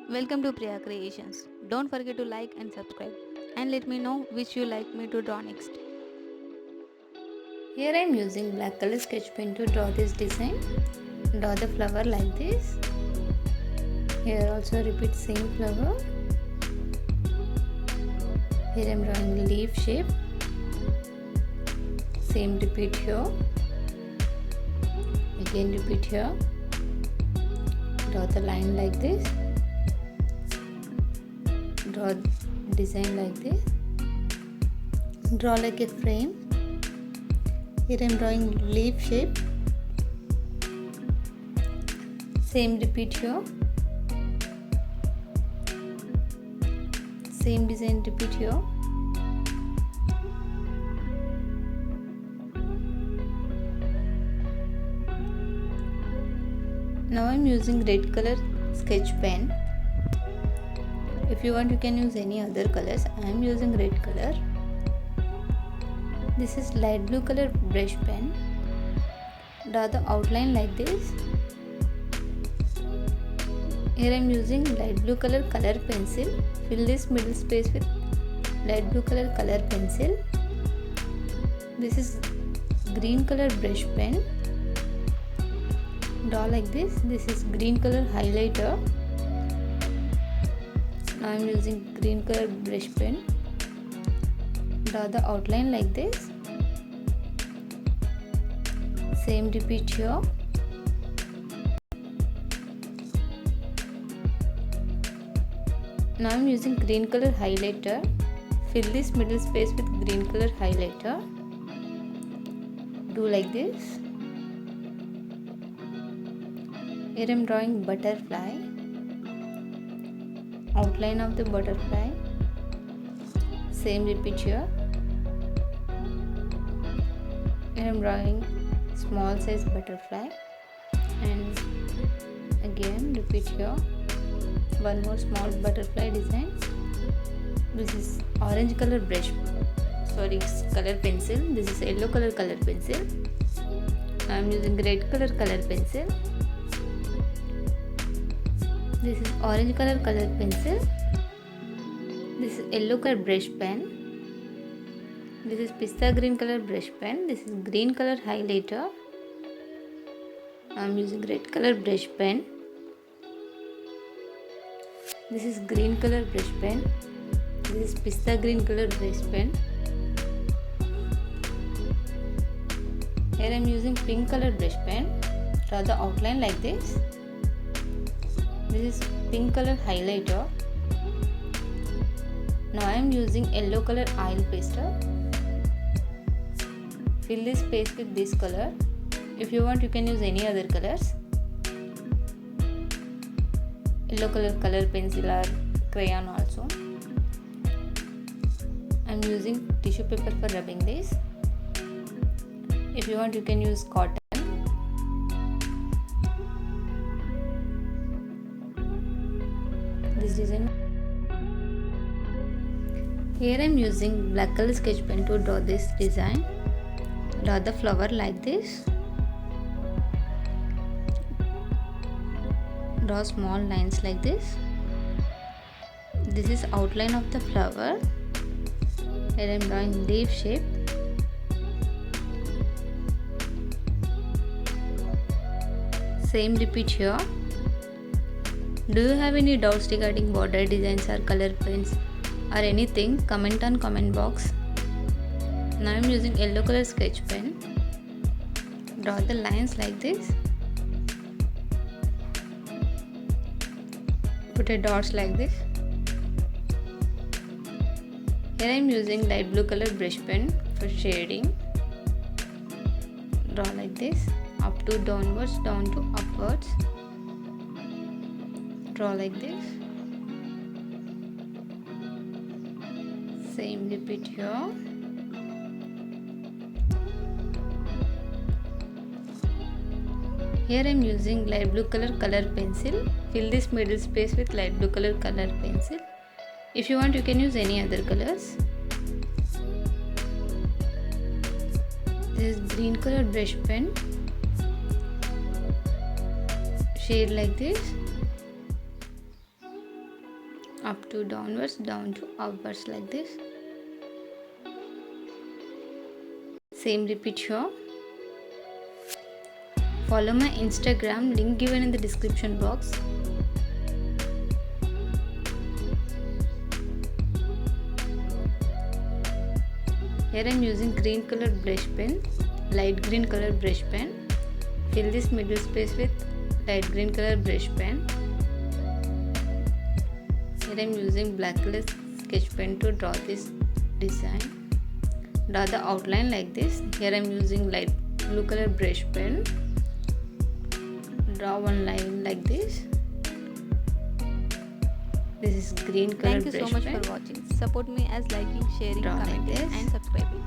Welcome to Priya Creations. Don't forget to like and subscribe and let me know which you like me to draw next. Here I am using black color sketch pen to draw this design. Draw the flower like this. Here also repeat same flower. Here I am drawing leaf shape. Same repeat here. Again repeat here. Draw the line like this. Draw design like this. Draw like a frame. Here I am drawing leaf shape. Same repeat here. Same design repeat here. Now I am using red color sketch pen. If you want you can use any other colors. I am using red color. This is light blue color brush pen. Draw the outline like this. Here I am using light blue color pencil. Fill this middle space with light blue color pencil. This is green color brush pen. Draw like this. This is green color highlighter. Now I am using green color brush pen. Draw the outline like this. Same repeat here. Now I am using green color highlighter. Fill this middle space with green color highlighter. Do like this. Here I am drawing butterfly. Outline of the butterfly. Same repeat here. Here I am drawing small size butterfly and again repeat here. One more small butterfly design. This is orange color color pencil. This is yellow color pencil. I am using red color pencil. This is orange color pencil. This is yellow color brush pen. This is pista green color brush pen. This is green color highlighter. I am using red color brush pen. This is green color brush pen. This is pista green color brush pen. Here I am using pink color brush pen. Draw the outline like this. This is pink color highlighter. Now I am using yellow color oil pastel. Fill this space with this color. If you want you can use any other colors. Yellow color pencil or crayon also. I am using tissue paper for rubbing this. If you want you can use cotton. This design. Here I am using black color sketch pen to draw this design. Draw the flower like this. Draw small lines like this. This is outline of the flower. Here I am drawing leaf shape. Same repeat here. Do you have any doubts regarding border designs or color prints or anything? Comment on comment box. Now I am using yellow color sketch pen. Draw the lines like this. Put a dots like this. Here I am using light blue color brush pen for shading. Draw like this. Up to downwards, down to upwards. Draw like this. Same repeat here. Here I am using light blue color pencil. Fill this middle space with light blue color pencil. If you want you can use any other colors. This is green color brush pen. Shade like this. up to downwards, down to upwards like this. Same repeat here. Follow my Instagram, link given in the description box. Here I am using green color brush pen, light green color brush pen. Fill this middle space with light green color brush pen. Here I am using black color sketch pen to draw this design. Draw the outline like this. Here I am using light blue color brush pen. Draw one line like this. This is green color Thank you so brush much pen. for watching. Support me as liking, sharing, Draw like commenting this. and subscribing.